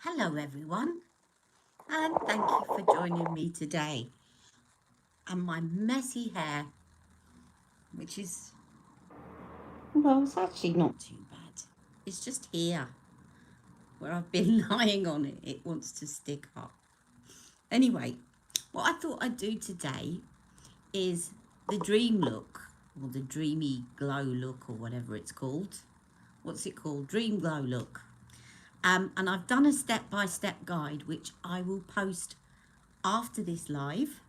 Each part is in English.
Hello everyone, and thank you for joining me today. And my messy hair, which is, well, it's actually not too bad. It's just here, where I've been lying on it. It wants to stick up. Anyway, what I thought I'd do today is the dream look, or the dreamy glow look, or whatever it's called. What's it called? Dream glow look. And I've done a step-by-step guide, which I will post after this live,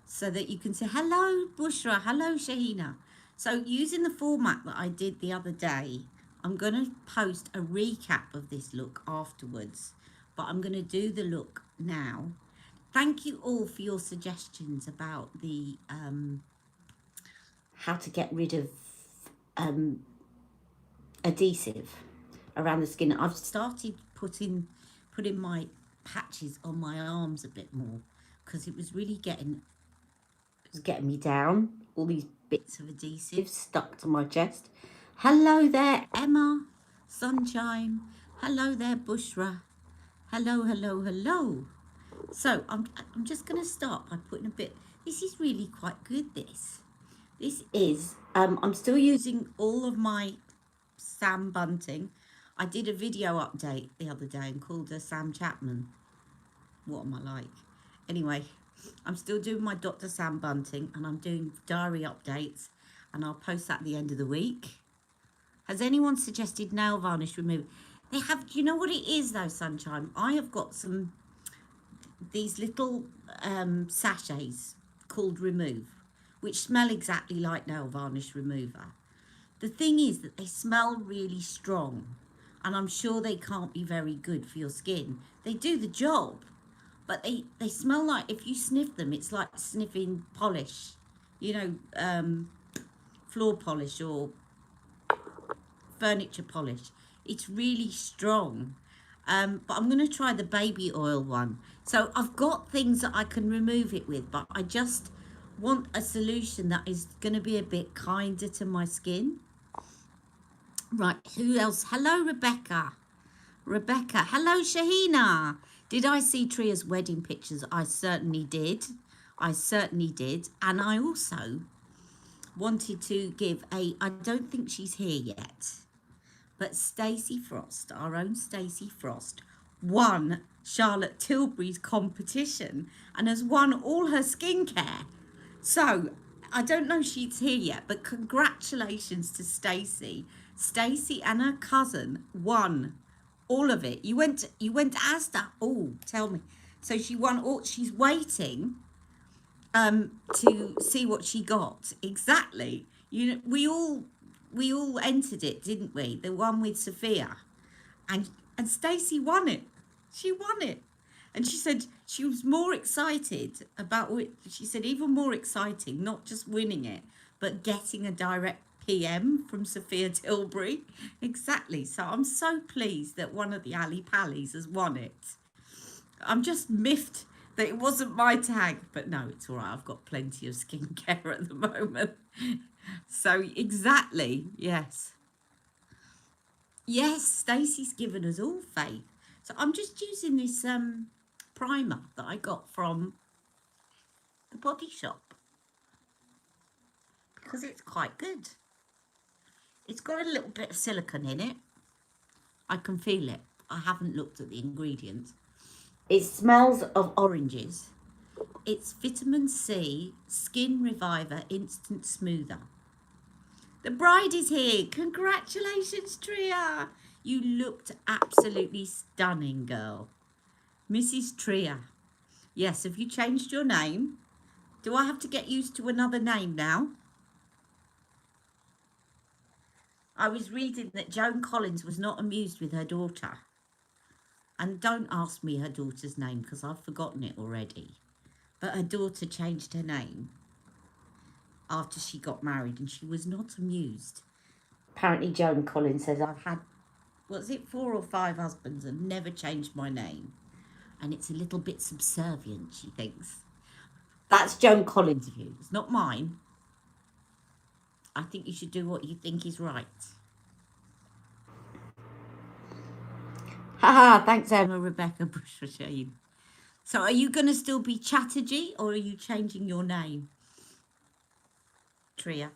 so that you can say, hello, Bushra, hello, Shahina. So using the format that I did the other day, I'm going to post a recap of this look afterwards, but I'm going to do the look now. Thank you all for your suggestions about the how to get rid of adhesive around the skin. I've started putting my patches on my arms a bit more because it was really getting me down. All these bits of adhesive stuck to my chest. Hello there, Emma, Sunshine. Hello there, Bushra. Hello, hello, hello. So I'm just going to start by putting a bit. This is really quite good. This is. I'm still using all of my Sam Bunting. I did a video update the other day and called her Sam Chapman. What am I like? Anyway, I'm still doing my Dr. Sam Bunting, and I'm doing diary updates, and I'll post that at the end of the week. Has anyone suggested nail varnish remover? They have. Do you know what it is though, Sunshine? I have got these little sachets called Remove, which smell exactly like nail varnish remover. The thing is that they smell really strong, and I'm sure they can't be very good for your skin. They do the job, but they smell like, if you sniff them, it's like sniffing polish, you know, floor polish or furniture polish. It's really strong. But I'm going to try the baby oil one. So I've got things that I can remove it with, but I just want a solution that is going to be a bit kinder to my skin. Right, who else? Hello, Rebecca. Rebecca. Hello, Shahina. Did I see Tria's wedding pictures? I certainly did. I certainly did. And I also wanted to give I don't think she's here yet, but Stacey Frost, our own Stacey Frost, won Charlotte Tilbury's competition and has won all her skincare. So I don't know if she's here yet, but congratulations to Stacey. Stacey and her cousin won all of it. You went to Asda. Oh, tell me. So she won all. She's waiting to see what she got exactly. You know, we all entered it, didn't we? The one with Sophia, and Stacey won it. She won it. And she said she was more excited about it. She said even more exciting, not just winning it, but getting a direct PM from Sophia Tilbury. Exactly. So I'm so pleased that one of the Ali Pallies has won it. I'm just miffed that it wasn't my tag, but no, it's all right. I've got plenty of skincare at the moment. So exactly, yes. Yes, Stacey's given us all faith. So I'm just using this primer that I got from the Body Shop because it's quite good. It's got a little bit of silicone in it. I can feel it. I haven't looked at the ingredients. It smells of oranges. It's vitamin C, Skin Reviver, Instant Smoother. The bride is here. Congratulations, Tria. You looked absolutely stunning, girl. Mrs. Tria. Yes, have you changed your name? Do I have to get used to another name now? I was reading that Joan Collins was not amused with her daughter. And don't ask me her daughter's name because I've forgotten it already. But her daughter changed her name after she got married and she was not amused. Apparently Joan Collins says, I've had, 4 or 5 husbands and never changed my name. And it's a little bit subservient, she thinks. That's Joan Collins' view. It's not mine. I think you should do what you think is right. Haha, thanks, Emma, Rebecca, Bush for Shane. So are you going to still be Chatterjee or are you changing your name, Tria?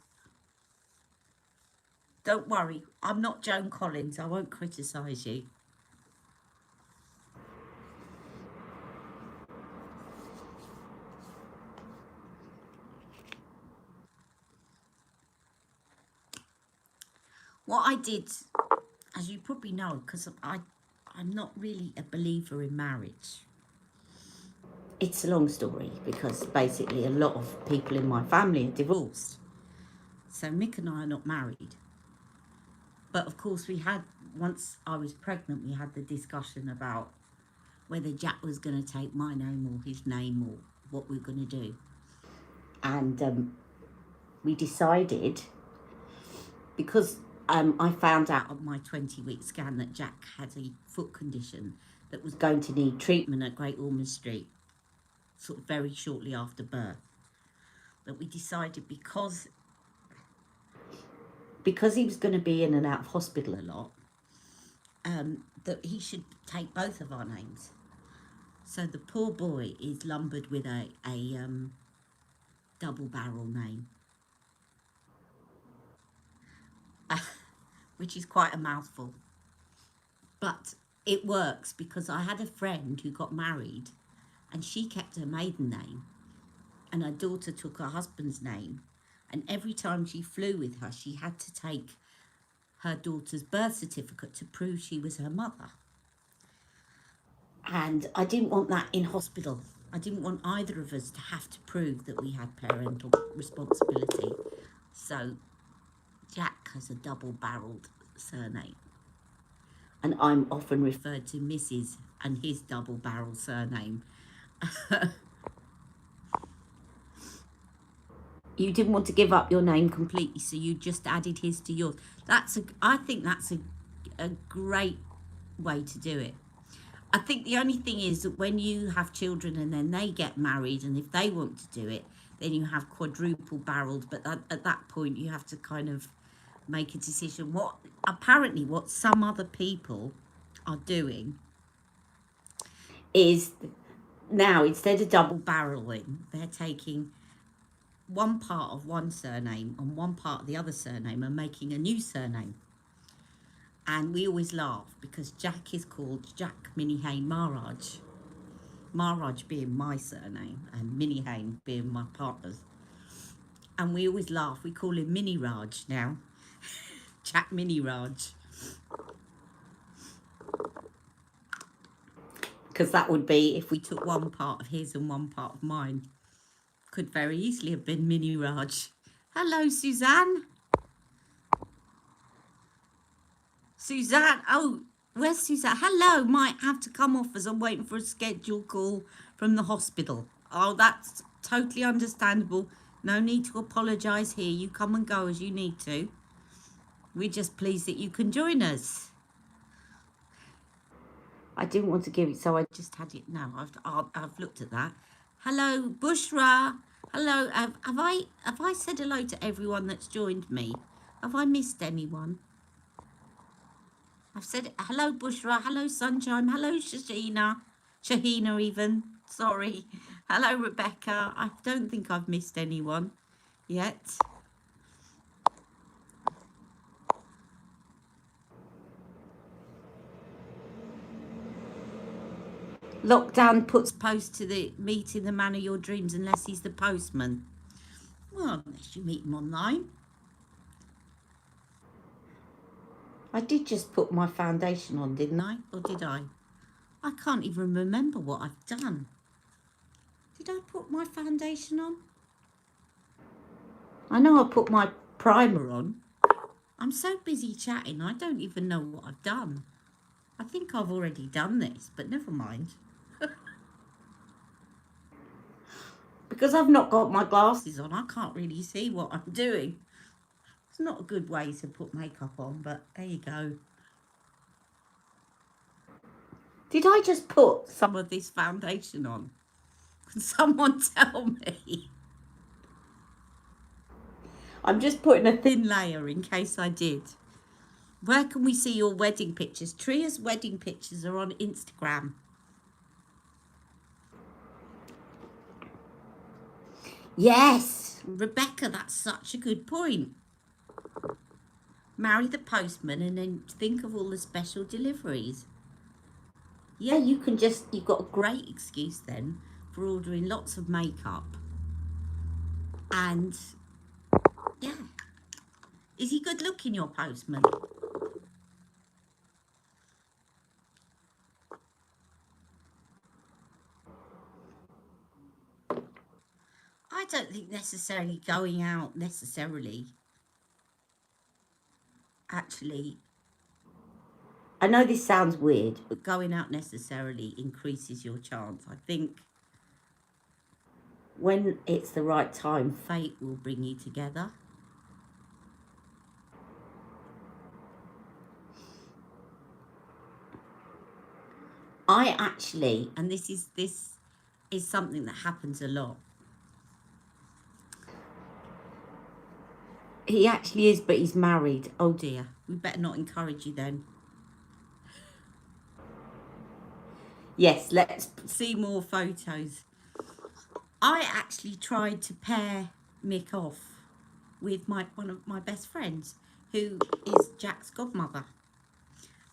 Don't worry, I'm not Joan Collins. I won't criticise you. What I did, as you probably know, because I'm not really a believer in marriage. It's a long story because basically a lot of people in my family are divorced. So Mick and I are not married. But of course once I was pregnant, we had the discussion about whether Jack was going to take my name or his name or what we were going to do. And we decided, because I found out on my 20-week scan that Jack had a foot condition that was going to need treatment at Great Ormond Street, sort of very shortly after birth, that we decided because he was going to be in and out of hospital a lot, that he should take both of our names. So the poor boy is lumbered with a double barrel name, which is quite a mouthful. But it works because I had a friend who got married and she kept her maiden name and her daughter took her husband's name. And every time she flew with her, she had to take her daughter's birth certificate to prove she was her mother. And I didn't want that in hospital. I didn't want either of us to have to prove that we had parental responsibility. So Jack has a double-barreled surname. And I'm often referred to Mrs. and his double-barrel surname. You didn't want to give up your name completely, so you just added his to yours. I think that's a great way to do it. I think the only thing is that when you have children and then they get married, and if they want to do it, then you have quadruple barreled. But at that point, you have to kind of make a decision. What some other people are doing is now, instead of double barreling, they're taking one part of one surname and one part of the other surname and making a new surname. And we always laugh because Jack is called Jack Minihane Maharaj. Maharaj being my surname and Minihane being my partner's. And we always laugh. We call him Mini Raj now. Jack Mini Raj. Because that would be, if we took one part of his and one part of mine, could very easily have been Mini Raj. Hello, Suzanne. Suzanne, oh, where's Suzanne? Hello, might have to come off as I'm waiting for a scheduled call from the hospital. Oh, that's totally understandable. No need to apologise here. You come and go as you need to. We're just pleased that you can join us. I didn't want to give it, so I just had it now. I've looked at that. Hello, Bushra. Hello. Have I said hello to everyone that's joined me? Have I missed anyone? I've said hello, Bushra. Hello, Sunshine. Hello, Shahina even. Sorry. Hello, Rebecca. I don't think I've missed anyone yet. Lockdown puts post to the meet in the man of your dreams unless he's the postman. Well, unless you meet him online. I did just put my foundation on, didn't I? Or did I? I can't even remember what I've done. Did I put my foundation on? I know I put my primer on. I'm so busy chatting, I don't even know what I've done. I think I've already done this, but never mind. Because I've not got my glasses on, I can't really see what I'm doing. It's not a good way to put makeup on, but there you go. Did I just put some of this foundation on? Can someone tell me? I'm just putting a thin layer in case I did. Where can we see your wedding pictures? Tria's wedding pictures are on Instagram. Yes, Rebecca, that's such a good point. Marry the postman and then think of all the special deliveries. Yeah, you've got a great excuse then for ordering lots of makeup. And yeah, is he good looking, your postman? I don't think necessarily going out actually, I know this sounds weird, but going out necessarily increases your chance. I think when it's the right time, fate will bring you together. I actually, and this is something that happens a lot. He actually is, but he's married. Oh dear, we better not encourage you then. Yes, let's see more photos. I actually tried to pair Mick off with one of my best friends, who is Jack's godmother.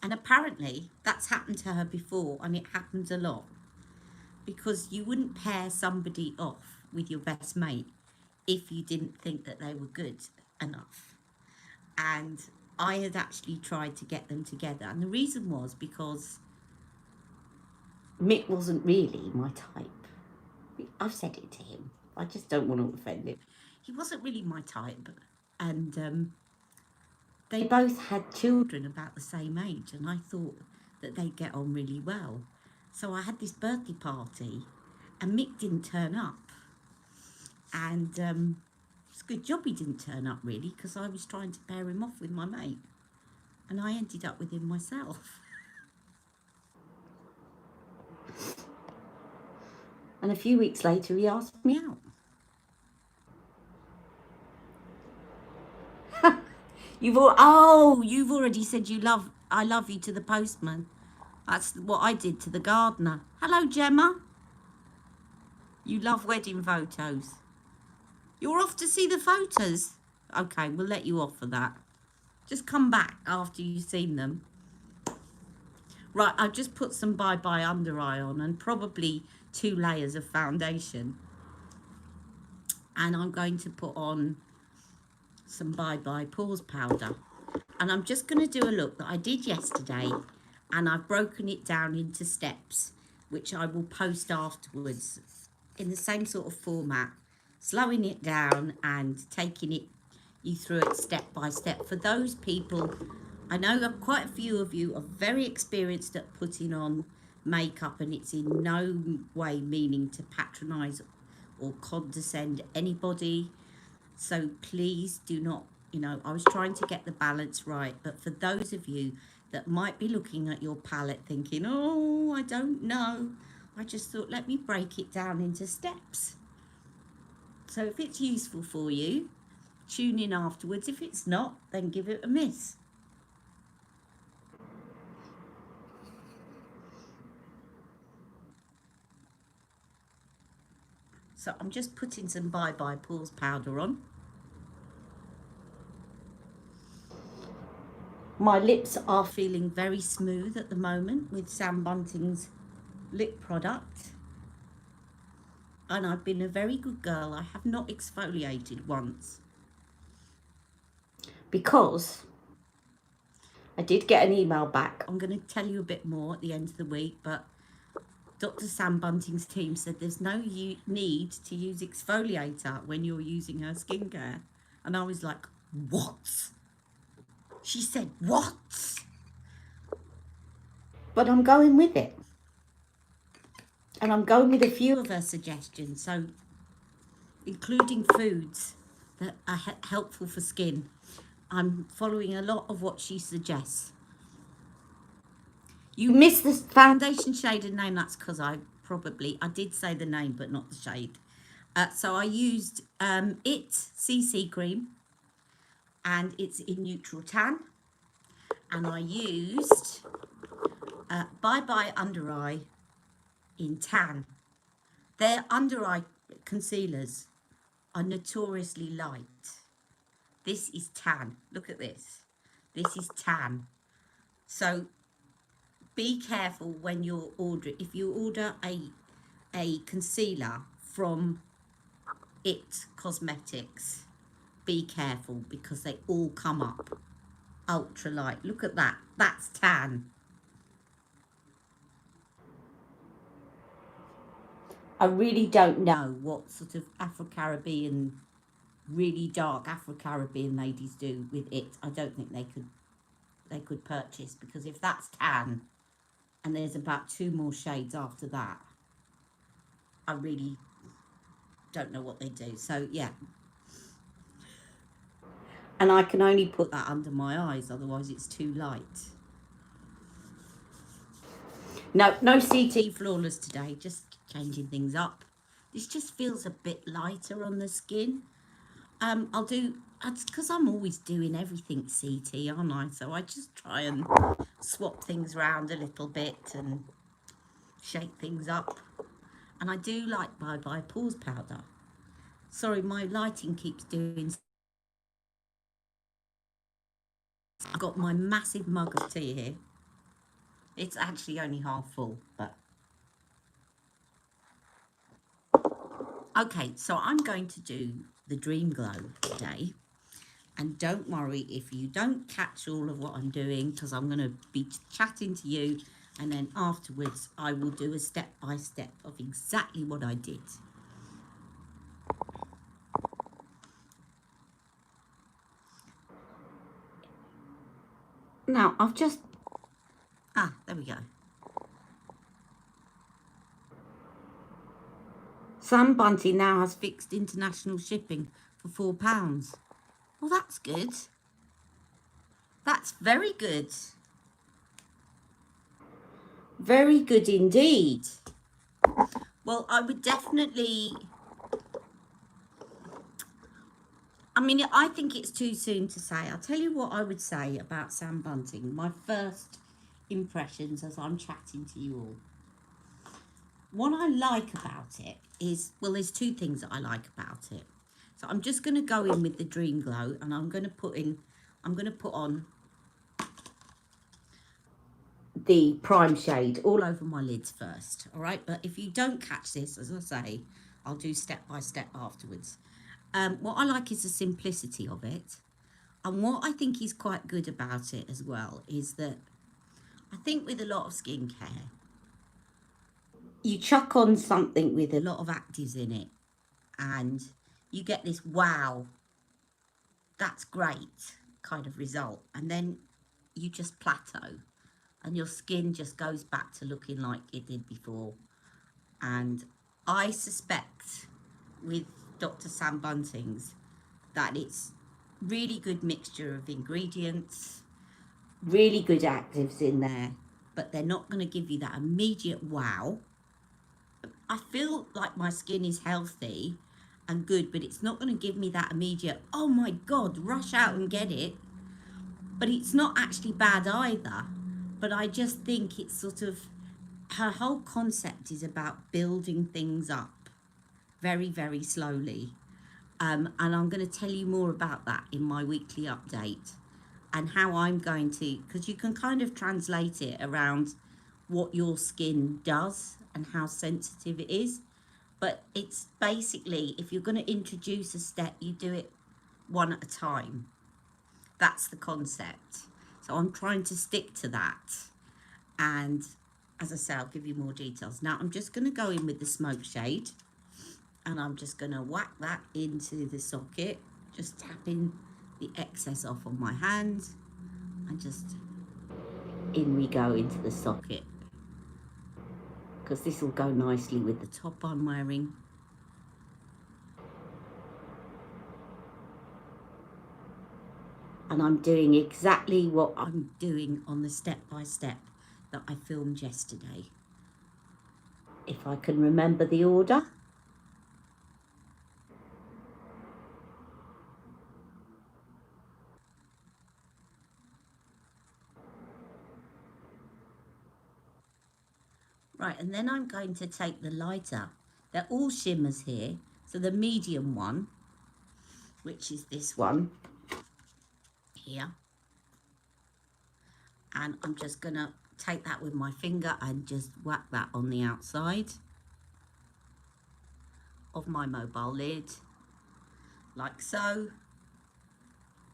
And apparently that's happened to her before, and it happens a lot. Because you wouldn't pair somebody off with your best mate if you didn't think that they were good enough. And I had actually tried to get them together, and the reason was because Mick wasn't really my type. I've said it to him. I just don't want to offend him. He wasn't really my type, and they both had children about the same age, and I thought that they'd get on really well. So I had this birthday party, and Mick didn't turn up. And it's a good job he didn't turn up, really, because I was trying to pair him off with my mate, and I ended up with him myself. And a few weeks later, he asked me out. You've already said I love you to the postman. That's what I did to the gardener. Hello, Gemma. You love wedding photos. You're off to see the photos. Okay, we'll let you off for that. Just come back after you've seen them. Right, I've just put some Bye Bye under eye on and probably 2 layers of foundation. And I'm going to put on some Bye Bye pores powder. And I'm just going to do a look that I did yesterday, and I've broken it down into steps, which I will post afterwards in the same sort of format, slowing it down and taking you through it step by step. For those people, I know that quite a few of you are very experienced at putting on makeup, and it's in no way meaning to patronise or condescend anybody. So please do not, I was trying to get the balance right. But for those of you that might be looking at your palette thinking, oh, I don't know, I just thought, let me break it down into steps. So if it's useful for you, tune in afterwards. If it's not, then give it a miss. So I'm just putting some Bye Bye Pores powder on. My lips are feeling very smooth at the moment with Sam Bunting's lip product. And I've been a very good girl. I have not exfoliated once. Because I did get an email back. I'm going to tell you a bit more at the end of the week, but Dr. Sam Bunting's team said there's no need to use exfoliator when you're using her skincare. And I was like, what? She said, what? But I'm going with it. And I'm going with a few of her suggestions, so including foods that are helpful for skin. I'm following a lot of what she suggests. You missed the foundation shade and name. That's because I did say the name, but not the shade. So I used It CC cream, and it's in neutral tan. and I used Bye Bye Under Eye in tan. Their under eye concealers are notoriously light. This is tan. Look at this. This is tan. So be careful when you're ordering. If you order a concealer from It Cosmetics, be careful because they all come up ultra light. Look at that. That's tan. I really don't know what sort of Afro-Caribbean, really dark Afro-Caribbean ladies do with it. I don't think they could purchase, because if that's tan and there's about 2 more shades after that, I really don't know what they do. So yeah, and I can only put that under my eyes, otherwise it's too light. No CT Flawless today, just changing things up. This just feels a bit lighter on the skin. I'll do, it's because I'm always doing everything CT, aren't I? So I just try and swap things around a little bit and shake things up. And I do like Bye Bye Pores powder. Sorry, my lighting keeps doing. I've got my massive mug of tea here. It's actually only half full, but okay, so I'm going to do the Dream Glow today. And don't worry if you don't catch all of what I'm doing, because I'm going to be chatting to you, and then afterwards I will do a step-by-step of exactly what I did. Now, I've just... there we go. Sam Bunty now has fixed international shipping for £4. Well, that's good. That's very good. Very good indeed. Well, I would definitely... I mean, I think it's too soon to say. I'll tell you what I would say about Sam Bunting. My first impressions as I'm chatting to you all. What I like about it is, well, there's 2 things that I like about it. So I'm just going to go in with the Dream Glow, and I'm going to put on the prime shade all over my lids first. All right, but if you don't catch this, as I say, I'll do step by step afterwards. What I like is the simplicity of it. And what I think is quite good about it as well is that I think with a lot of skincare, you chuck on something with a lot of actives in it and you get this wow, that's great kind of result. And then you just plateau and your skin just goes back to looking like it did before. And I suspect with Dr. Sam Bunting's that it's really good mixture of ingredients, really good actives in there, but they're not going to give you that immediate wow. I feel like my skin is healthy and good, but it's not going to give me that immediate, oh my God, rush out and get it. But it's not actually bad either. But I just think it's sort of, her whole concept is about building things up very, very slowly. And I'm going to tell you more about that in my weekly update and how I'm going to, because you can kind of translate it around what your skin does and how sensitive it is. But it's basically, if you're going to introduce a step, you do it one at a time. That's the concept. So I'm trying to stick to that. And as I say, I'll give you more details. Now I'm just going to go in with the smoke shade. And I'm just going to whack that into the socket, just tapping the excess off on my hand, and just in we go into the socket, because this will go nicely with the top I'm wearing. And I'm doing exactly what I'm doing on the step-by-step that I filmed yesterday. If I can remember the order. Right, and then I'm going to take the lighter. They're all shimmers here. So the medium one, which is this one here. And I'm just going to take that with my finger and just whack that on the outside of my mobile lid, like so,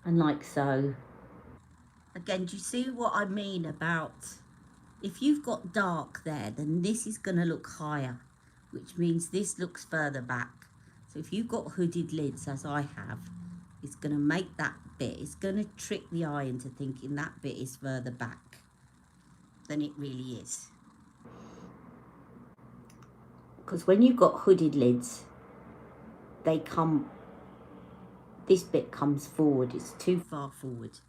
and like so. Again, do you see what I mean about if you've got dark there, then this is going to look higher, which means this looks further back. So if you've got hooded lids, as I have, it's going to make that bit, it's going to trick the eye into thinking that bit is further back than it really is. Because when you've got hooded lids, they come, this bit comes forward, it's too far forward.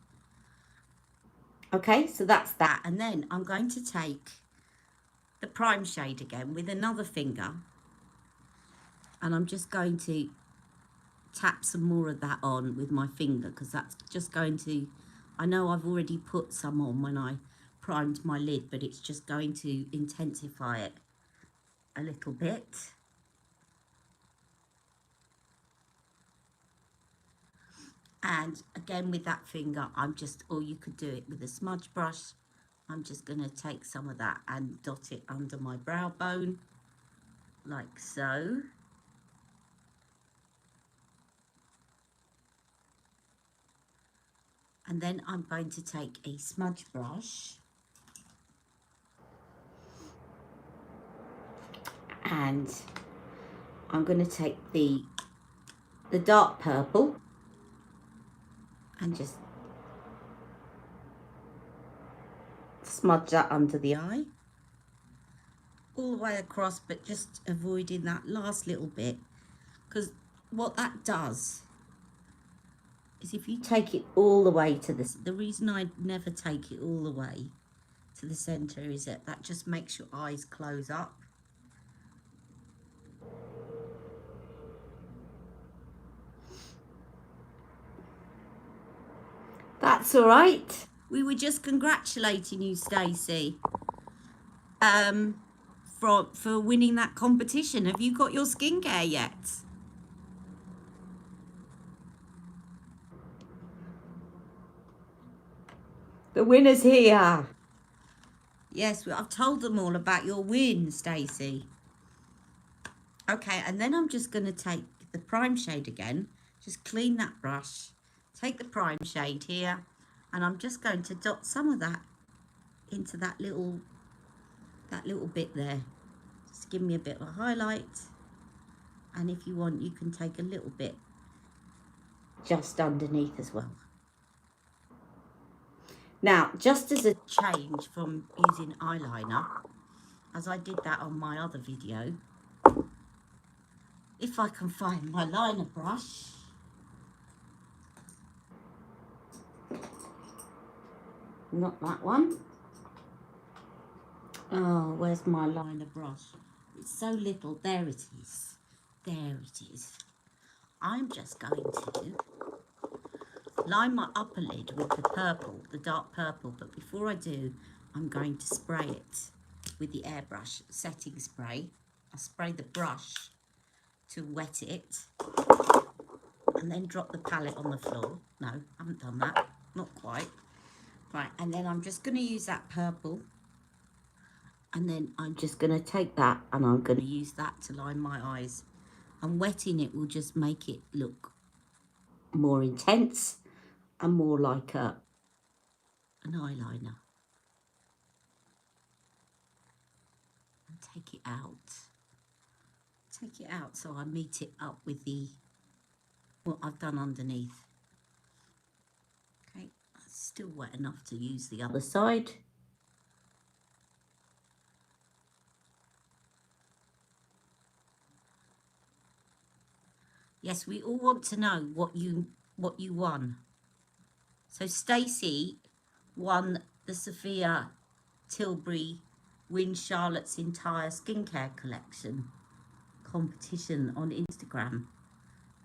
Okay, so that's that. And then I'm going to take the prime shade again with another finger, and I'm just going to tap some more of that on with my finger, because that's just going to, I know I've already put some on when I primed my lid, but it's just going to intensify it a little bit. And again with that finger, I'm just, or you could do it with a smudge brush, I'm just going to take some of that and dot it under my brow bone, like so. And then I'm going to take a smudge brush and I'm going to take the dark purple and just smudge that under the eye, all the way across, but just avoiding that last little bit, because what that does is if you take it all the way to the reason I never take it all the way to the center is that just makes your eyes close up. That's all right. We were just congratulating you, Stacey, for winning that competition. Have you got your skincare yet? The winner's here. Yes, I've told them all about your win, Stacey. Okay, and then I'm just going to take the prime shade again. Just clean that brush. Take the prime shade here, and I'm just going to dot some of that into that little bit there. Just give me a bit of a highlight. And if you want, you can take a little bit just underneath as well. Now, just as a change from using eyeliner, as I did that on my other video, if I can find my liner brush, not that one. Oh, where's my liner brush? It's so little. There it is. There it is. I'm just going to line my upper lid with the purple, the dark purple, but before I do, I'm going to spray it with the airbrush setting spray. I spray the brush to wet it and then drop the palette on the floor. No, I haven't done that, not quite. Right, and then I'm just going to use that purple, and then I'm just going to take that and I'm going to use that to line my eyes. And wetting it will just make it look more intense and more like an eyeliner. And take it out. Take it out so I meet it up with what I've done underneath. Okay, it's still wet enough to use the other side. Yes, we all want to know what you won. So Stacey won the Sophia Tilbury Win Charlotte's entire skincare collection competition on Instagram.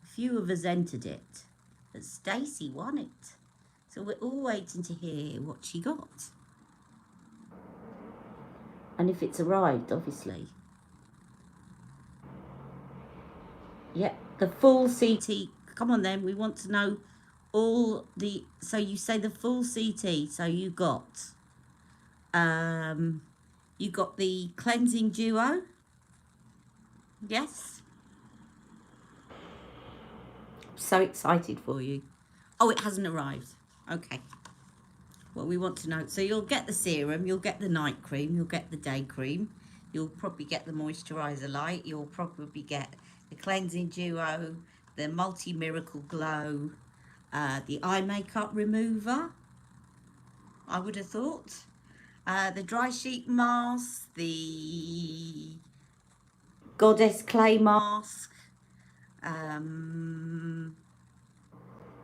A few of us entered it, but Stacey won it. So we're all waiting to hear what she got. And if it's arrived, obviously. Yeah, the full CT. Come on then, we want to know all the, so you say the full CT, so you got the cleansing duo. Yes. So excited for you. Oh, it hasn't arrived. Okay. Well, we want to know. So you'll get the serum, you'll get the night cream, you'll get the day cream, you'll probably get the moisturizer light, you'll probably get the cleansing duo, the multi miracle glow, the eye makeup remover, I would have thought, the dry sheet mask, the goddess clay mask.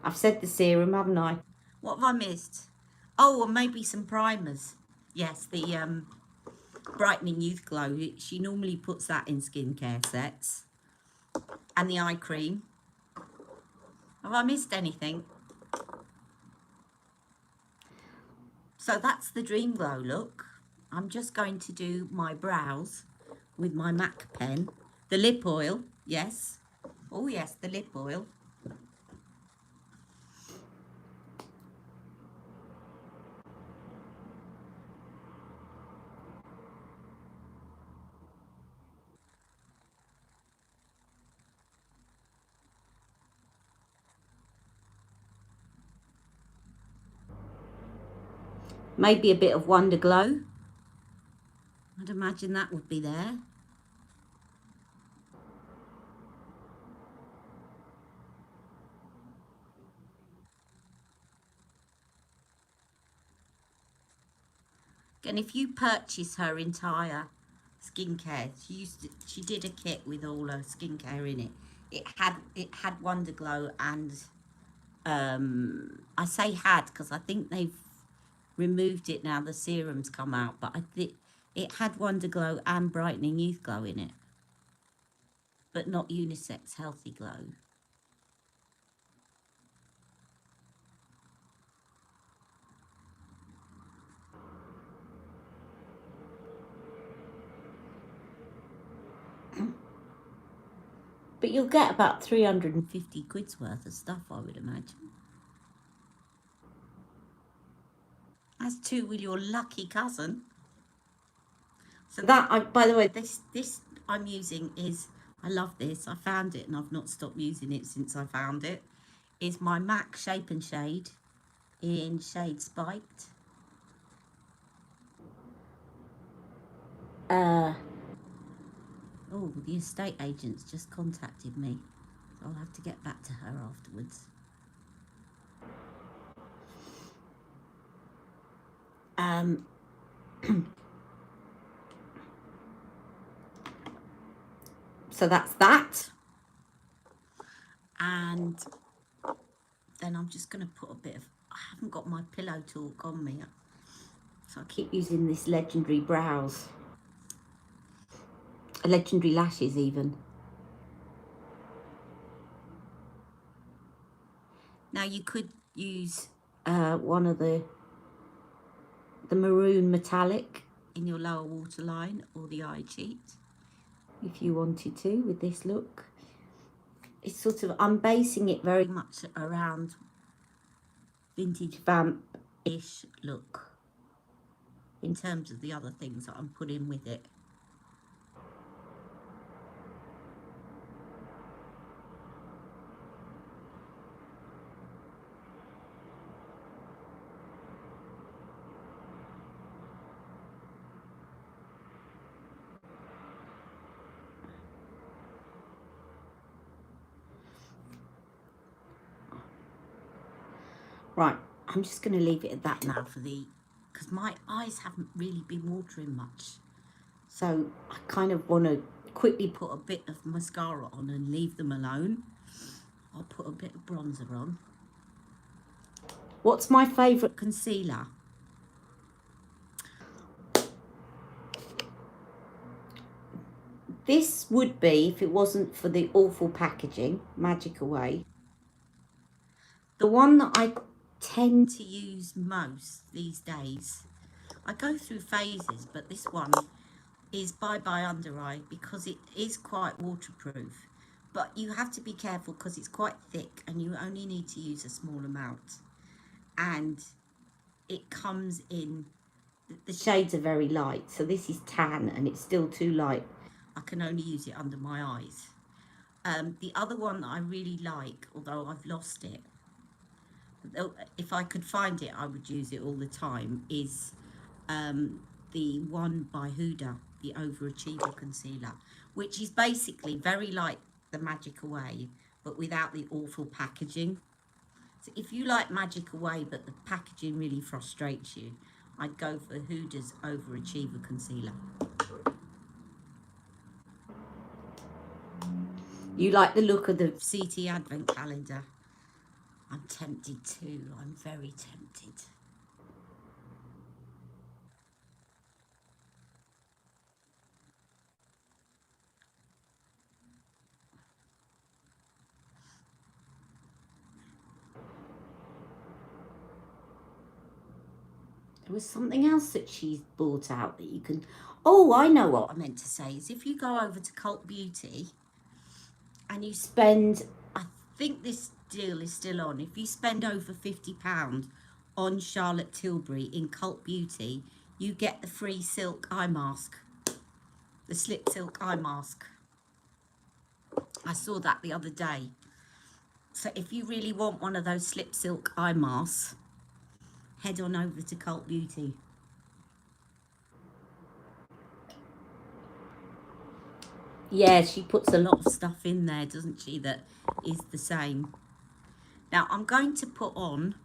I've said the serum, haven't I? What have I missed? Oh, and maybe some primers. Yes, the brightening youth glow. She normally puts that in skincare sets. And the eye cream. Have I missed anything? So that's the Dream Glow look. I'm just going to do my brows with my MAC pen. The lip oil, yes. Oh yes, the lip oil. Maybe a bit of Wonder Glow. I'd imagine that would be there. And if you purchase her entire skincare, she did a kit with all her skincare in it. It had Wonder Glow and I say had because I think they've removed it now. The serum's come out, but I think it had Wonder Glow and Brightening Youth Glow in it, but not unisex Healthy Glow. But you'll get about 350 quid's worth of stuff, I would imagine. As two with your lucky cousin. So that, by the way, this I'm using is, I love this. I found it and I've not stopped using it since I found it. Is my MAC Shape and Shade in shade Spiked. Oh, the estate agent's just contacted me. So I'll have to get back to her afterwards. So that's that. And then I'm just going to put a bit of, I haven't got my pillow talk on me. So I keep using this Legendary Brows. Legendary Lashes even. Now you could use one of the maroon metallic in your lower waterline or the eye cheat if you wanted to with this look. It's sort of, I'm basing it very much around vintage vamp-ish look in terms of the other things that I'm putting with it. Right, I'm just going to leave it at that now for because my eyes haven't really been watering much. So I kind of want to quickly put a bit of mascara on and leave them alone. I'll put a bit of bronzer on. What's my favourite concealer? This would be, if it wasn't for the awful packaging, Magic Away. The one that I tend to use most these days. I go through phases, but this one is Bye Bye Under Eye, because it is quite waterproof. But you have to be careful because it's quite thick and you only need to use a small amount. And it comes in, the shades are very light. So this is tan and it's still too light. I can only use it under my eyes. The other one that I really like, although I've lost it, if I could find it, I would use it all the time, is the one by Huda, the Overachiever Concealer, which is basically very like the Magic Away, but without the awful packaging. So if you like Magic Away, but the packaging really frustrates you, I'd go for Huda's Overachiever Concealer. You like the look of the CT Advent Calendar? I'm tempted too. I'm very tempted. There was something else that she's bought out that you can... Oh, I know what I meant to say. Is if you go over to Cult Beauty and you spend... I think this deal is still on. If you spend over £50 on Charlotte Tilbury in Cult Beauty, you get the free silk eye mask. The slip silk eye mask. I saw that the other day. So if you really want one of those slip silk eye masks, head on over to Cult Beauty. Yeah, she puts a lot of stuff in there, doesn't she, that is the same. Now, I'm going to put on...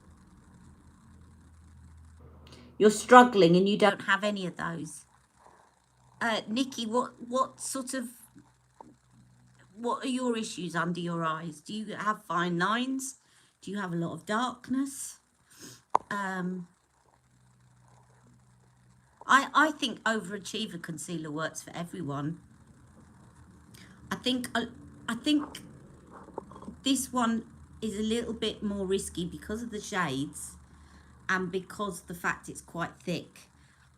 You're struggling and you don't have any of those. Nikki, what sort of... What are your issues under your eyes? Do you have fine lines? Do you have a lot of darkness? I think Overachiever Concealer works for everyone. I think this one is a little bit more risky because of the shades and because of the fact it's quite thick.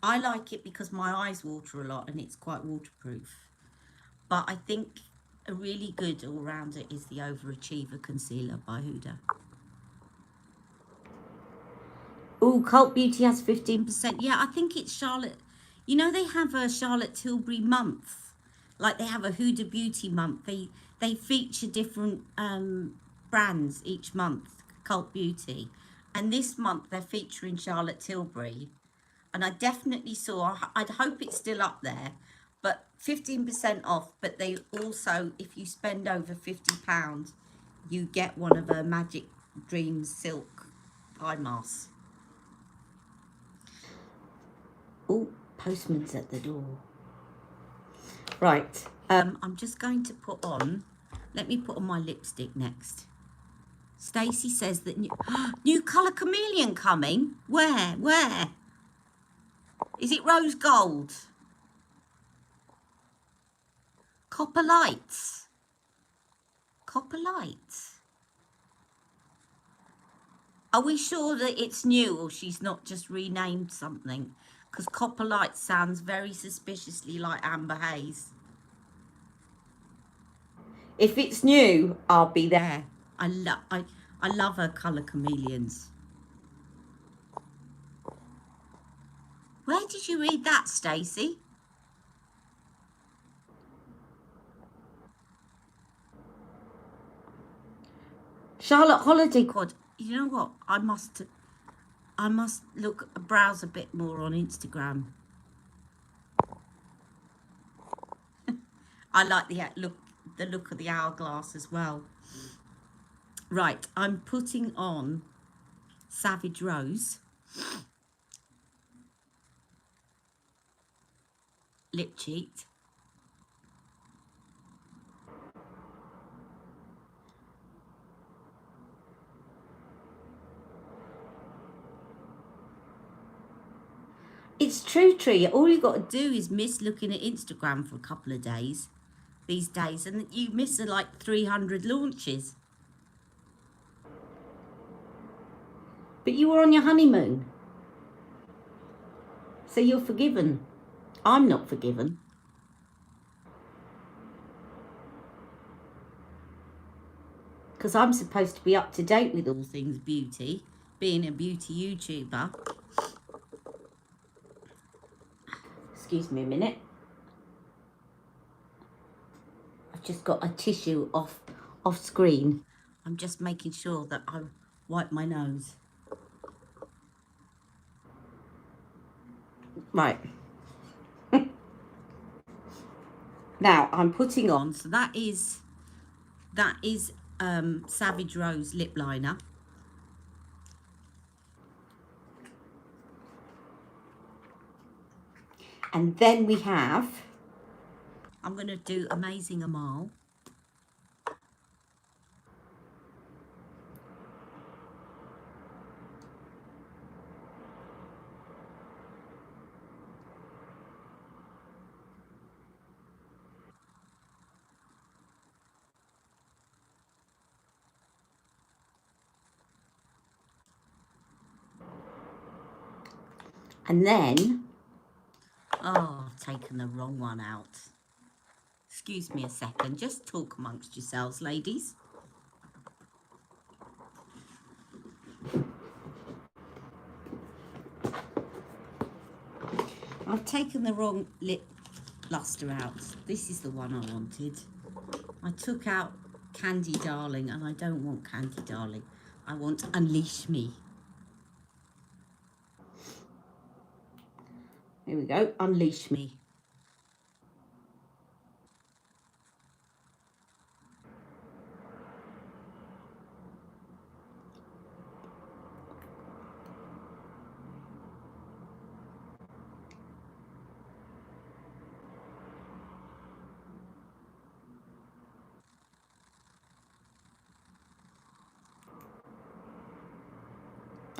I like it because my eyes water a lot and it's quite waterproof. But I think a really good all-rounder is the Overachiever Concealer by Huda. Oh, Cult Beauty has 15%. Yeah, I think it's Charlotte. You know, they have a Charlotte Tilbury month. Like they have a Huda Beauty month. They feature different brands each month, Cult Beauty. And this month they're featuring Charlotte Tilbury. And I definitely saw, I'd hope it's still up there, but 15% off. But they also, if you spend over £50, you get one of her Magic Dreams silk eye masks. Oh, postman's at the door. Right, I'm just going to put on, let me put on my lipstick next. Stacey says that new colour chameleon coming. Where? Is it rose gold? Copper lights. Copper lights. Are we sure that it's new or she's not just renamed something? Because Copper Lights sounds very suspiciously like Amber Haze. If it's new, I'll be there. I love her colour chameleons. Where did you read that, Stacey? Charlotte Holiday Quad. You know what? I must browse a bit more on Instagram. I like the look of the hourglass as well. Right, I'm putting on Savage Rose lip cheat. It's true, Tria. All you got to do is miss looking at Instagram for a couple of days these days, and you miss like 300 launches. But you were on your honeymoon, so you're forgiven. I'm not forgiven. because I'm supposed to be up to date with all things beauty, being a beauty YouTuber. Excuse me a minute. I've just got a tissue off screen. I'm just making sure that I wipe my nose. Right. Now I'm putting on, so that is Savage Rose lip liner. And then we have, I'm going to do Amazing Amal. And then, oh, I've taken the wrong one out. Excuse me a second, just talk amongst yourselves, ladies. I've taken the wrong lip luster out. This is the one I wanted. I took out Candy Darling, and I don't want Candy Darling. I want Unleash Me. Here we go, Unleash Me.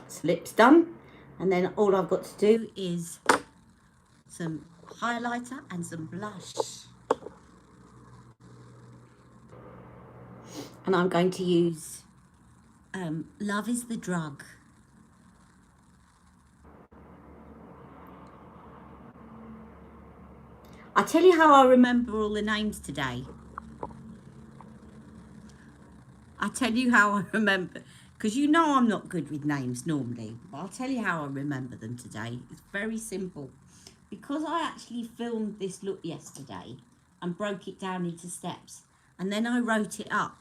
So lips done, and then all I've got to do is some highlighter and some blush. And I'm going to use Love is the Drug. I'll tell you how I remember all the names today. I'll tell you how I remember, because you know I'm not good with names normally, but I'll tell you how I remember them today. It's very simple. Because I actually filmed this look yesterday and broke it down into steps, and then I wrote it up.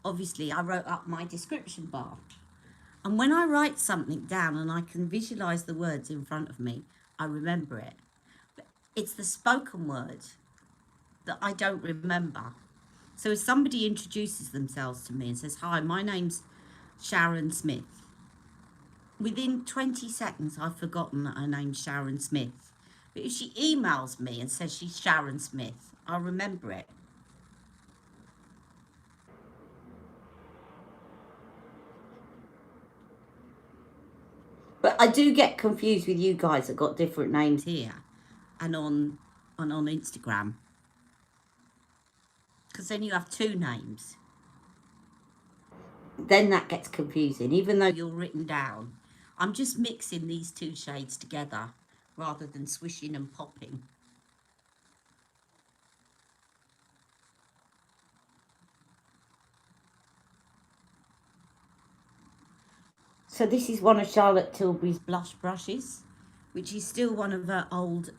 Obviously, I wrote up my description bar. And when I write something down and I can visualise the words in front of me, I remember it. But it's the spoken word that I don't remember. So if somebody introduces themselves to me and says, "Hi, my name's Sharon Smith," within 20 seconds, I've forgotten that her name's Sharon Smith. But if she emails me and says she's Sharon Smith, I'll remember it. But I do get confused with you guys that got different names here and on Instagram. Because then you have two names. Then that gets confusing, even though you're written down. I'm just mixing these two shades together rather than swishing and popping. So this is one of Charlotte Tilbury's blush brushes, which is still one of her old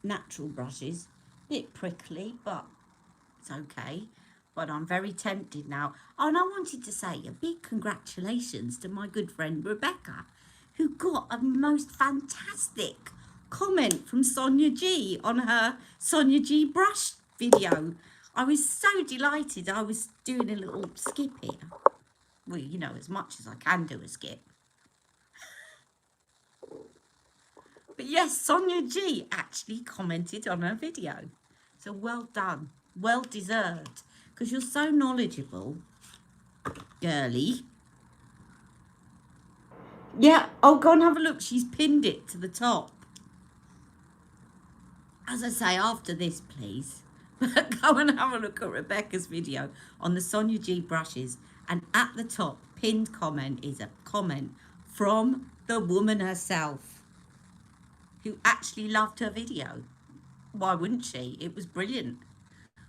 natural brushes. A bit prickly, but it's okay. But I'm very tempted now. Oh, and I wanted to say a big congratulations to my good friend Rebecca, who got a most fantastic comment from Sonia G on her Sonia G brush video. I was so delighted. I was doing a little skip here. Well, you know, as much as I can do a skip. But yes, Sonia G actually commented on her video. So well done. Well deserved. Because you're so knowledgeable, girly. Yeah, oh, go and have a look. She's pinned it to the top. As I say, after this, please. Go and have a look at Rebecca's video on the Sonia G brushes. And at the top, pinned comment is a comment from the woman herself, who actually loved her video. Why wouldn't she? It was brilliant.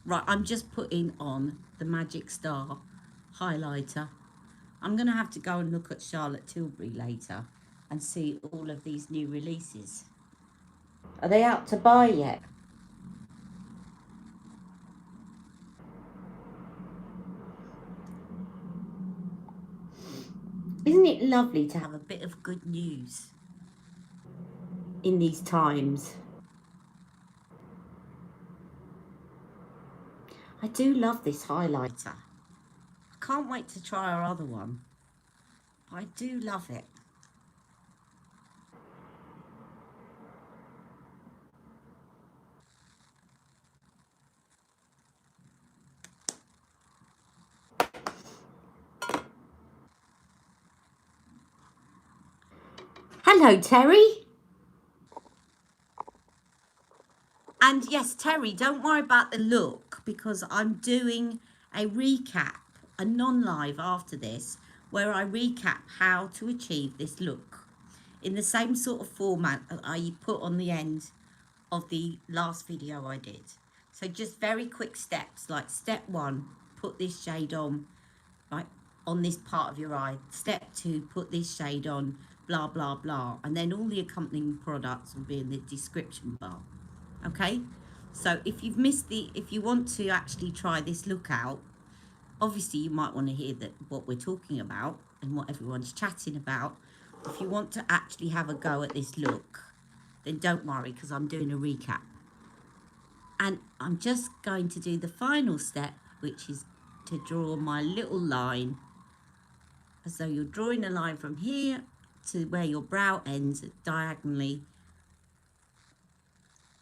Right, I'm just putting on the Magic Star highlighter. I'm going to have to go and look at Charlotte Tilbury later and see all of these new releases. Are they out to buy yet? Isn't it lovely to have a bit of good news in these times? I do love this highlighter. I can't wait to try our other one. I do love it. Hello, Terry. And yes, Terry, don't worry about the look because I'm doing a recap, a non-live after this, where I recap how to achieve this look in the same sort of format that I put on the end of the last video I did. So just very quick steps, like step 1, put this shade on, like on this part of your eye. Step 2, put this shade on, blah, blah, blah. And then all the accompanying products will be in the description bar. Okay, so if you've missed if you want to actually try this look out, obviously you might want to hear what we're talking about and what everyone's chatting about. If you want to actually have a go at this look, then don't worry because I'm doing a recap. And I'm just going to do the final step, which is to draw my little line, as though you're drawing a line from here to where your brow ends diagonally,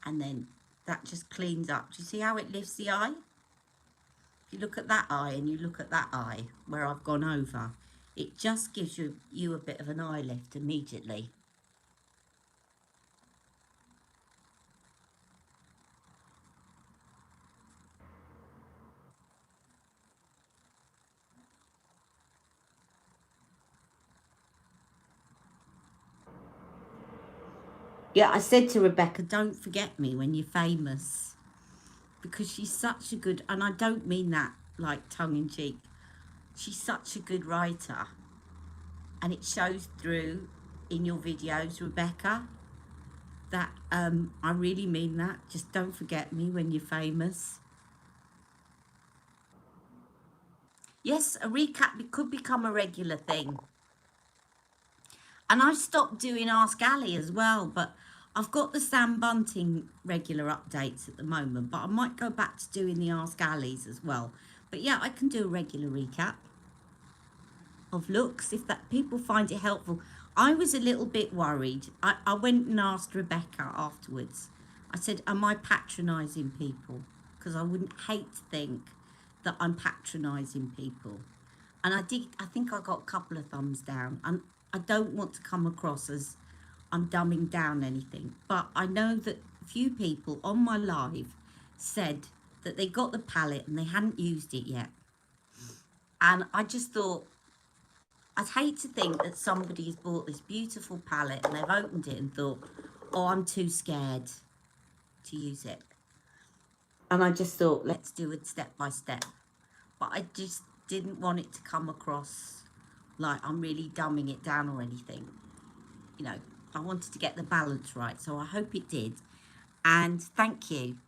and then that just cleans up. Do you see how it lifts the eye? If you look at that eye and you look at that eye where I've gone over, it just gives you a bit of an eye lift immediately. Yeah, I said to Rebecca, don't forget me when you're famous, because she's such a good, and I don't mean that like tongue in cheek, she's such a good writer, and it shows through in your videos, Rebecca, that I really mean that. Just don't forget me when you're famous. Yes, a recap could become a regular thing. And I've stopped doing Ask Ali as well, but I've got the Sam Bunting regular updates at the moment, but I might go back to doing the Ask Ali's as well. But yeah, I can do a regular recap of looks if that people find it helpful. I was a little bit worried. I went and asked Rebecca afterwards. I said, am I patronising people? Because I wouldn't hate to think that I'm patronising people. And I think I got a couple of thumbs down. And I don't want to come across as I'm dumbing down anything. But I know that a few people on my live said that they got the palette and they hadn't used it yet. And I just thought, I'd hate to think that somebody's bought this beautiful palette and they've opened it and thought, oh, I'm too scared to use it. And I just thought, let's do it step by step. But I just didn't want it to come across like I'm really dumbing it down or anything. You know, I wanted to get the balance right, so I hope it did. And thank you.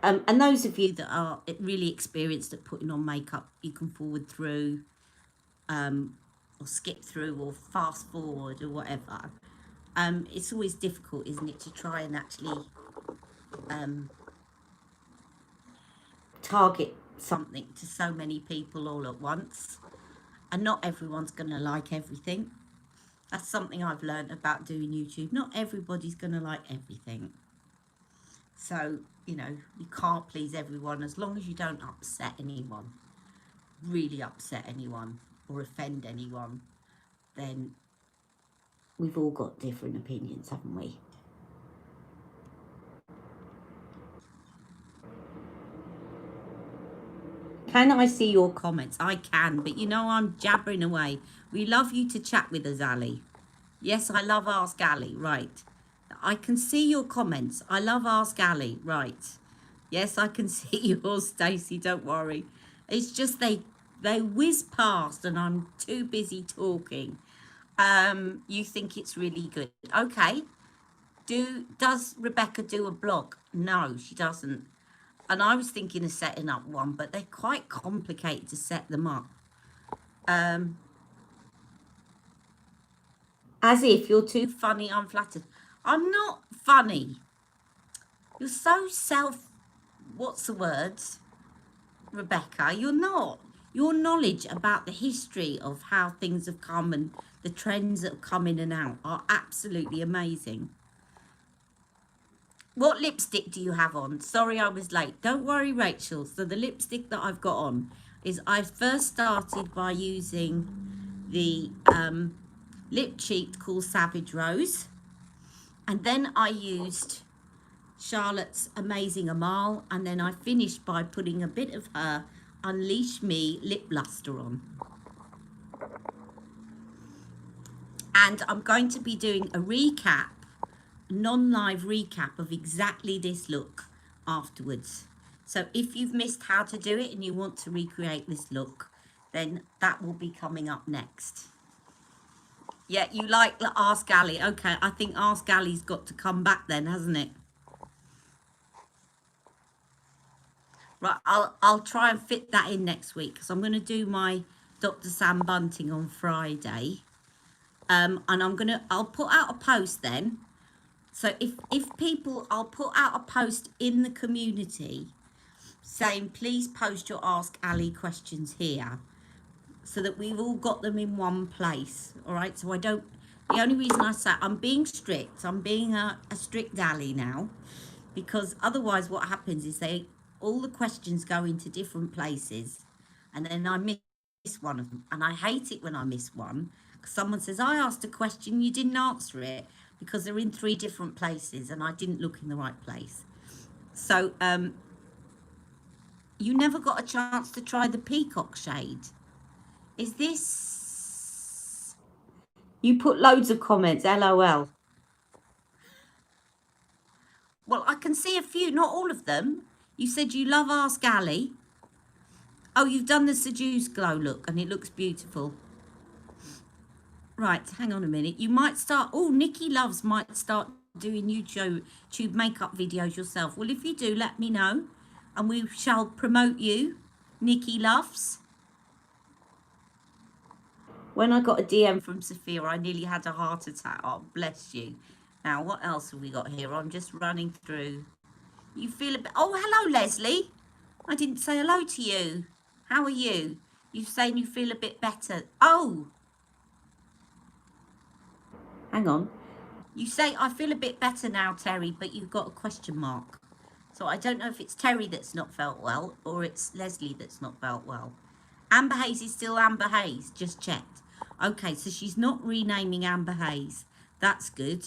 And those of you that are really experienced at putting on makeup, you can forward through, or skip through, or fast forward, or whatever. It's always difficult, isn't it, to try and actually target something to so many people all at once, and not everyone's going to like everything. That's something I've learned about doing YouTube. Not everybody's going to like everything. So, you know, you can't please everyone as long as you don't upset anyone, really upset anyone or offend anyone. Then we've all got different opinions, haven't we? Can I see your comments? I can, but you know I'm jabbering away. We love you to chat with us, Ali. Yes, I love Ask Ali, right. I can see your comments. I love Ask Ali, right. Yes, I can see yours, Stacey. Don't worry. It's just they whiz past, and I'm too busy talking. You think it's really good? Okay. Does Rebecca do a blog? No, she doesn't. And I was thinking of setting up one, but they're quite complicated to set them up. Um, as if you're too funny, I'm flattered. I'm not funny. You're so what's the words, Rebecca? You're not. Your knowledge about the history of how things have come and the trends that have come in and out are absolutely amazing. What lipstick do you have on? Sorry I was late. Don't worry, Rachel. So the lipstick that I've got on is I first started by using the lip cheat called Savage Rose. And then I used Charlotte's Amazing Amal. And then I finished by putting a bit of her Unleash Me lip luster on. And I'm going to be doing a recap, non-live recap of exactly this look afterwards. So if you've missed how to do it and you want to recreate this look, then that will be coming up next. Yeah, you like the Ask Ali. Okay, I think Ask Ali's got to come back then, hasn't it? Right, I'll try and fit that in next week because I'm going to do my Dr. Sam Bunting on Friday. And I'll put out a post then. So if people, I'll put out a post in the community saying, please post your Ask Ali questions here so that we've all got them in one place. All right. So the only reason I say I'm being strict, I'm being a strict Ali now, because otherwise what happens is all the questions go into different places and then I miss one of them. And I hate it when I miss one because someone says, I asked a question, you didn't answer it because they're in 3 different places and I didn't look in the right place. So you never got a chance to try the peacock shade. Is this... You put loads of comments, LOL. Well, I can see a few, not all of them. You said you love Ask Ali. Oh, you've done the Seduce Glow look and it looks beautiful. Right, hang on a minute. You might start... Oh, Nikki Loves might start doing YouTube makeup videos yourself. Well, if you do, let me know and we shall promote you. Nikki Loves. When I got a DM from Sophia, I nearly had a heart attack. Oh, bless you. Now, what else have we got here? I'm just running through. You feel a bit... Oh, hello, Leslie. I didn't say hello to you. How are you? You're saying you feel a bit better. Oh. Hang on. You say, I feel a bit better now, Terry, but you've got a question mark. So I don't know if it's Terry that's not felt well or it's Leslie that's not felt well. Amber Hayes is still Amber Hayes, just checked. Okay, so she's not renaming Amber Hayes. That's good.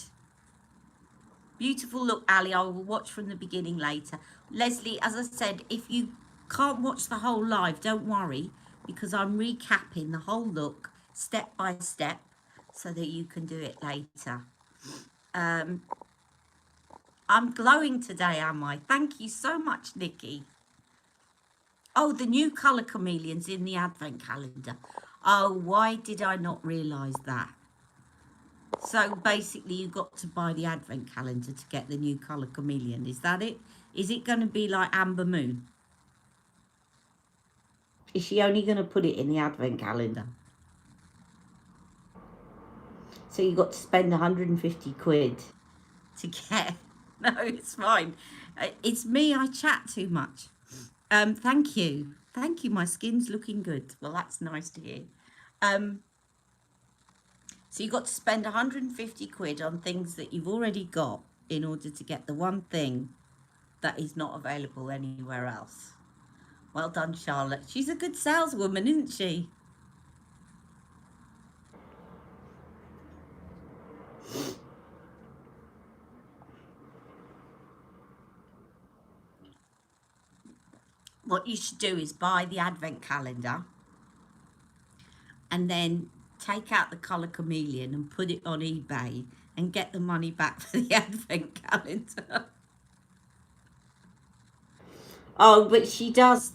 Beautiful look, Ali. I will watch from the beginning later. Leslie, as I said, if you can't watch the whole live, don't worry, because I'm recapping the whole look step by step so that you can do it later. I'm glowing today, am I? Thank you so much, Nikki. Oh, the new colour chameleon's in the advent calendar. Oh, why did I not realise that? So basically you got to buy the advent calendar to get the new colour chameleon. Is that it? Is it going to be like Amber Moon? Is she only going to put it in the advent calendar? So you got to spend 150 quid to get... No, it's fine. It's me, I chat too much. Thank you. Thank you, my skin's looking good. Well, that's nice to hear. So you got to spend 150 quid on things that you've already got in order to get the one thing that is not available anywhere else. Well done, Charlotte. She's a good saleswoman, isn't she? What you should do is buy the advent calendar and then take out the colour chameleon and put it on eBay and get the money back for the advent calendar. Oh, but she does,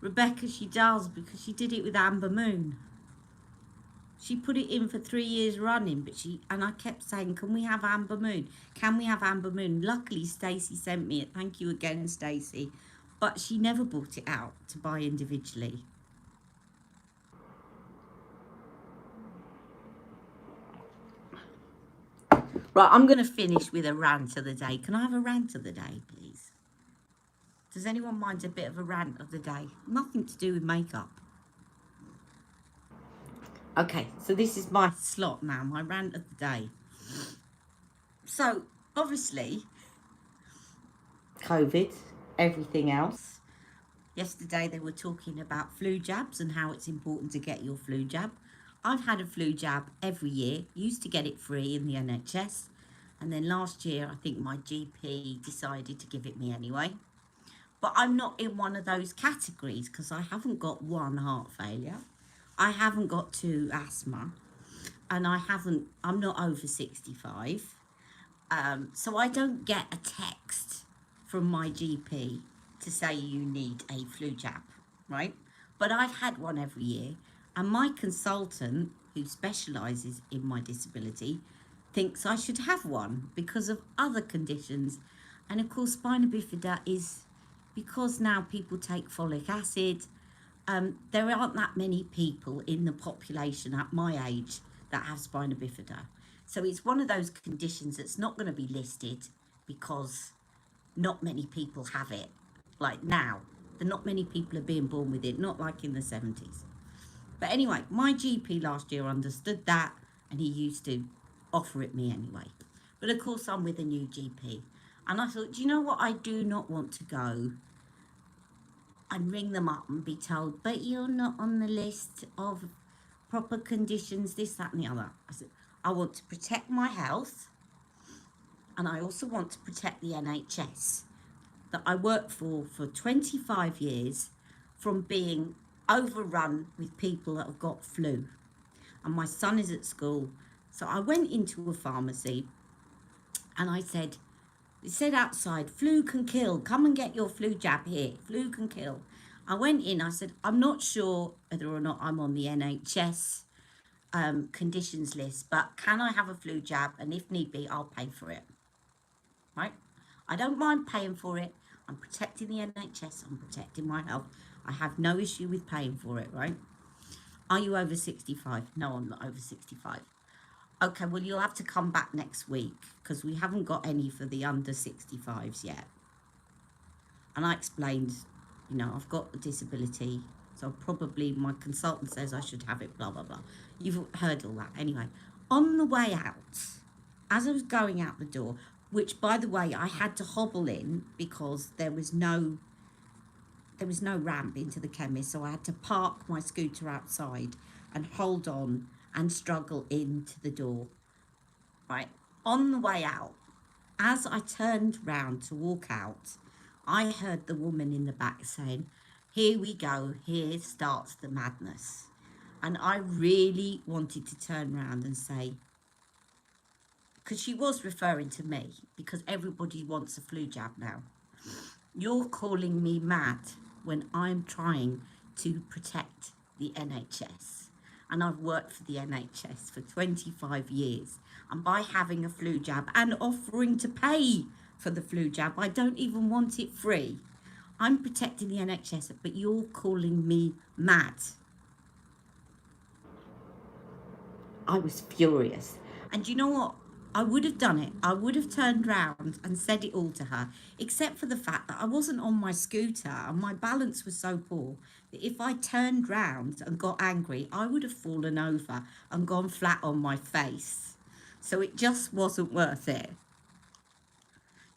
Rebecca, she does, because she did it with Amber Moon. She put it in for 3 years running, but and I kept saying, can we have Amber Moon? Can we have Amber Moon? Luckily, Stacey sent me it. Thank you again, Stacey. But she never brought it out to buy individually. Right, I'm going to finish with a rant of the day. Can I have a rant of the day, please? Does anyone mind a bit of a rant of the day? Nothing to do with makeup. Okay, so this is my slot now, my rant of the day. So, obviously, COVID, everything else. Yesterday they were talking about flu jabs and how it's important to get your flu jab. I've had a flu jab every year, used to get it free in the NHS. And then last year, I think my GP decided to give it me anyway. But I'm not in one of those categories because I haven't got 1 heart failure. I haven't got 2 asthma. And I'm not over 65. So I don't get a text from my GP to say you need a flu jab, right? But I've had one every year, and my consultant, who specialises in my disability, thinks I should have one because of other conditions. And of course, spina bifida is because now people take folic acid. There aren't that many people in the population at my age that have spina bifida. So it's one of those conditions that's not going to be listed because not many people have it. Like now, not many people are being born with it, not like in the 70s. But anyway, my GP last year understood that, and he used to offer it me anyway. But of course, I'm with a new GP. And I thought, do you know what? I do not want to go and ring them up and be told, but you're not on the list of proper conditions, this, that, and the other. I said, I want to protect my health, and I also want to protect the NHS that I worked for 25 years from being overrun with people that have got flu. And my son is at school. So I went into a pharmacy and I said, it said outside, flu can kill. Come and get your flu jab here. Flu can kill. I went in, I said, I'm not sure whether or not I'm on the NHS conditions list, but can I have a flu jab? And if need be, I'll pay for it. Right? I don't mind paying for it. I'm protecting the NHS. I'm protecting my health. I have no issue with paying for it, right? Are you over 65? No, I'm not over 65. Okay, well, you'll have to come back next week because we haven't got any for the under 65s yet. And I explained, you know, I've got a disability, so probably my consultant says I should have it, blah, blah, blah. You've heard all that. Anyway, on the way out, as I was going out the door, which, by the way, I had to hobble in because there was no ramp into the chemist, so I had to park my scooter outside and hold on and struggle into the door. Right, on the way out, as I turned round to walk out, I heard the woman in the back saying, here we go, here starts the madness. And I really wanted to turn round and say, because she was referring to me, because everybody wants a flu jab now. You're calling me mad when I'm trying to protect the NHS. And I've worked for the NHS for 25 years. And by having a flu jab and offering to pay for the flu jab, I don't even want it free. I'm protecting the NHS, but you're calling me mad. I was furious. And you know what? I would have done it. I would have turned round and said it all to her, except for the fact that I wasn't on my scooter and my balance was so poor that if I turned round and got angry, I would have fallen over and gone flat on my face. So it just wasn't worth it.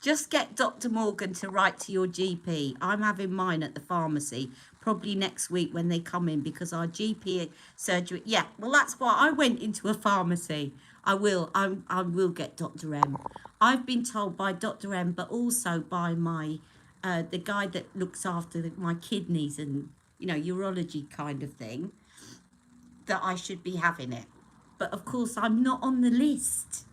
Just get Dr. Morgan to write to your GP. I'm having mine at the pharmacy probably next week when they come in because our GP surgery. Yeah, well, that's why I went into a pharmacy. I will get Dr. M. I've been told by Dr. M, but also by my the guy that looks after my kidneys and, you know, urology kind of thing, that I should be having it. But of course, I'm not on the list.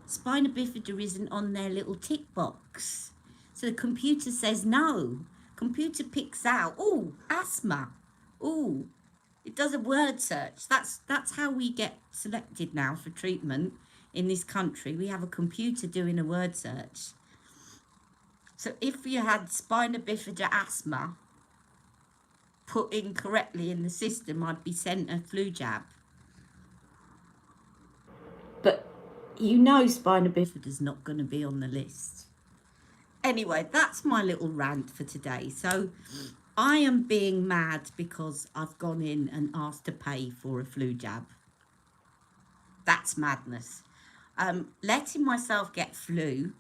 Spina bifida isn't on their little tick box. So the computer says no. computer picks out, oh, asthma. Oh, it does a word search. That's how we get selected now for treatment in this country. We have a computer doing a word search. So if you had spina bifida asthma put incorrectly in the system, I'd be sent a flu jab. But you know spina bifida's not going to be on the list. Anyway, that's my little rant for today. So I am being mad because I've gone in and asked to pay for a flu jab. That's madness. Letting myself get flu.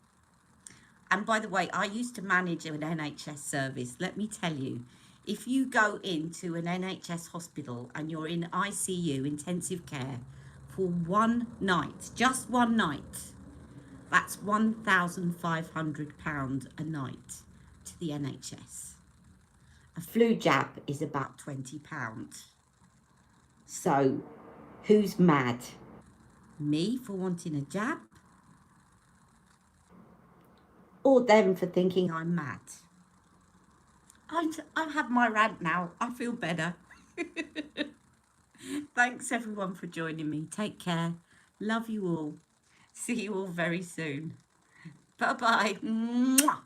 And by the way, I used to manage an NHS service. Let me tell you, if you go into an NHS hospital and you're in ICU, intensive care, for one night, just one night, that's £1,500 a night to the NHS. A flu jab is about £20. So, who's mad? Me for wanting a jab? Or them for thinking I'm mad? I've had my rant now. I feel better. Thanks everyone for joining me. Take care. Love you all. See you all very soon. Bye-bye. Mwah.